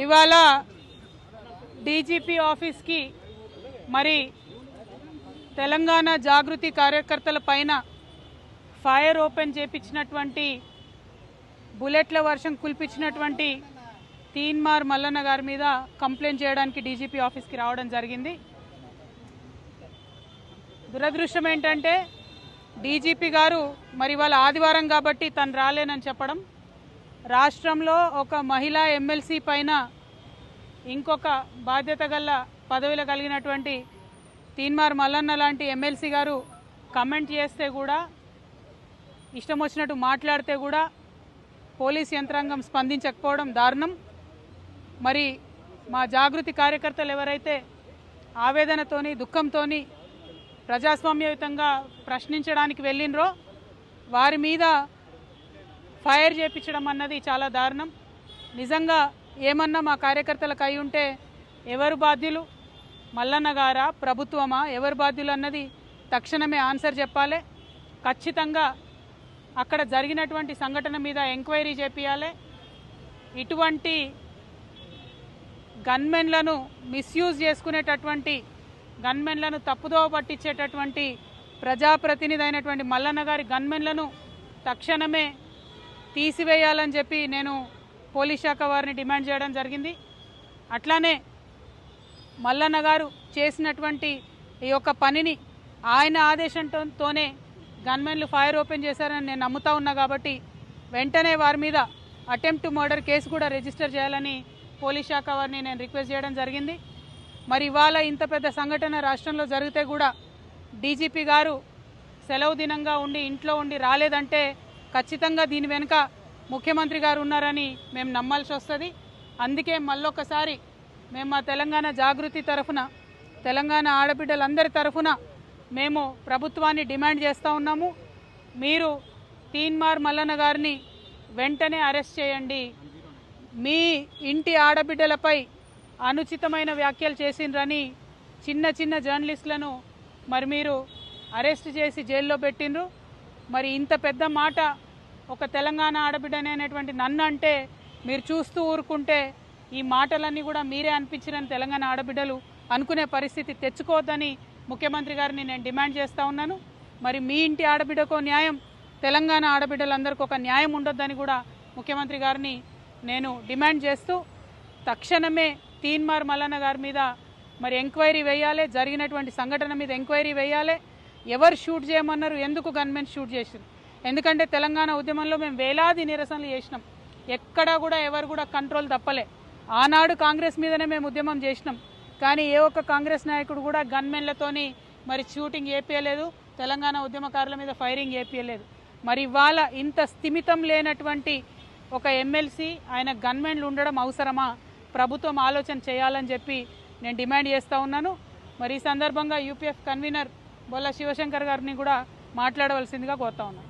ఇవాళ డీజీపీ ఆఫీస్కి మరి తెలంగాణ జాగృతి కార్యకర్తల పైన ఫైర్ ఓపెన్ చేపించినటువంటి బుల్లెట్ల వర్షం కుల్పించినటువంటి తీన్మార్ మల్లన్న గారి మీద కంప్లైంట్ చేయడానికి డీజీపీ ఆఫీస్కి రావడం జరిగింది. దురదృష్టం ఏంటంటే డీజీపీ గారు మరి వాళ్ళ ఆదివారం కాబట్టి తను రాలేనని చెప్పడం, రాష్ట్రంలో ఒక మహిళా ఎమ్మెల్సీ పైన ఇంకొక బాధ్యత గల పదవిలో కలిగినటువంటి తీన్మార్ మల్లన్న లాంటి ఎమ్మెల్సీ గారు కమెంట్ చేస్తే కూడా, ఇష్టం వచ్చినట్టు మాట్లాడితే కూడా పోలీస్ యంత్రాంగం స్పందించకపోవడం దారుణం. మరి మా జాగృతి కార్యకర్తలు ఎవరైతే ఆవేదనతోని దుఃఖంతోని ప్రజాస్వామ్యయుతంగా ప్రశ్నించడానికి వెళ్ళినరో వారి మీద ఫైర్ చేపించడం అన్నది చాలా దారుణం. నిజంగా ఏమన్నా మా కార్యకర్తలకు అయి ఉంటే ఎవరు బాధ్యులు, మల్లన్న గారా ప్రభుత్వమా, ఎవరు బాధ్యులు అన్నది తక్షణమే ఆన్సర్ చెప్పాలి. ఖచ్చితంగా అక్కడ జరిగినటువంటి సంఘటన మీద ఎంక్వైరీ చేపియాలి. ఇటువంటి గన్మెన్లను మిస్యూజ్ చేసుకునేటటువంటి, గన్మెన్లను తప్పుదోవ పట్టించేటటువంటి ప్రజాప్రతినిధి అయినటువంటి మల్లన్న గారి గన్మెన్లను తక్షణమే తీసివేయాలని చెప్పి నేను పోలీస్ శాఖ వారిని డిమాండ్ చేయడం జరిగింది. అట్లానే మల్లన్న గారు చేసినటువంటి ఈ యొక్క పనిని ఆయన ఆదేశంతోనే గన్మెన్లు ఫైర్ ఓపెన్ చేశారని నేను నమ్ముతా ఉన్నా కాబట్టి వెంటనే వారి మీద అటెంప్ట్ టు మర్డర్ కేసు కూడా రిజిస్టర్ చేయాలని పోలీస్ శాఖ వారిని నేను రిక్వెస్ట్ చేయడం జరిగింది. మరి ఇవాళ ఇంత పెద్ద సంఘటన రాష్ట్రంలో జరిగితే కూడా డీజీపీ గారు సెలవు దినంగా ఉండి ఇంట్లో ఉండి రాలేదంటే ఖచ్చితంగా దీని వెనుక ముఖ్యమంత్రి గారు ఉన్నారని మేము నమ్మాల్సి వస్తుంది. అందుకే మళ్ళొకసారి మేము మా తెలంగాణ జాగృతి తరఫున, తెలంగాణ ఆడబిడ్డలందరి తరఫున మేము ప్రభుత్వాన్ని డిమాండ్ చేస్తూ ఉన్నాము. మీరు తీన్మార్ మల్లన్న గారిని వెంటనే అరెస్ట్ చేయండి. మీ ఇంటి ఆడబిడ్డలపై అనుచితమైన వ్యాఖ్యలు చేసిండ్రని చిన్న చిన్న జర్నలిస్టులను మరి మీరు అరెస్ట్ చేసి జైల్లో పెట్టిండ్రు. మరి ఇంత పెద్ద మాట ఒక తెలంగాణ ఆడబిడ్డనేటువంటి నన్ను అంటే మీరు చూస్తూ ఊరుకుంటే ఈ మాటలన్నీ కూడా మీరే అనిపించిరని తెలంగాణ ఆడబిడ్డలు అనుకునే పరిస్థితి తెచ్చుకోవద్దని ముఖ్యమంత్రి గారిని నేను డిమాండ్ చేస్తూ ఉన్నాను. మరి మీ ఇంటి ఆడబిడ్డకో న్యాయం, తెలంగాణ ఆడబిడ్డలందరికీ ఒక న్యాయం ఉండొద్దని కూడా ముఖ్యమంత్రి గారిని నేను డిమాండ్ చేస్తూ తక్షణమే తీన్మార్ మల్లన్న గారి మీద మరి ఎంక్వైరీ వేయాలి. జరిగినటువంటి సంఘటన మీద ఎంక్వైరీ వేయాలి. ఎవరు షూట్ చేయమన్నారు, ఎందుకు గన్మెన్ షూట్ చేశారు? ఎందుకంటే తెలంగాణ ఉద్యమంలో మేము వేలాది నిరసనలు చేసినాం. ఎక్కడా కూడా ఎవరు కూడా కంట్రోల్ తప్పలే. ఆనాడు కాంగ్రెస్ మీదనే మేము ఉద్యమం చేసినాం. కానీ ఏ ఒక్క కాంగ్రెస్ నాయకుడు కూడా గన్మెన్లతోని మరి షూటింగ్ చేపియలేదు, తెలంగాణ ఉద్యమకారుల మీద ఫైరింగ్ చేపియలేదు. మరి ఇవాళ ఇంత స్థిమితం లేనటువంటి ఒక ఎమ్మెల్సీ, ఆయన గన్మెన్లు ఉండడం అవసరమా? ప్రభుత్వం ఆలోచన చేయాలని చెప్పి నేను డిమాండ్ చేస్తూ ఉన్నాను. మరి ఈ సందర్భంగా యూపీఎఫ్ కన్వీనర్ బొల్ల శివశంకర్ గారిని కూడా మాట్లాడవలసిందిగా కోరుతా ఉన్నాను.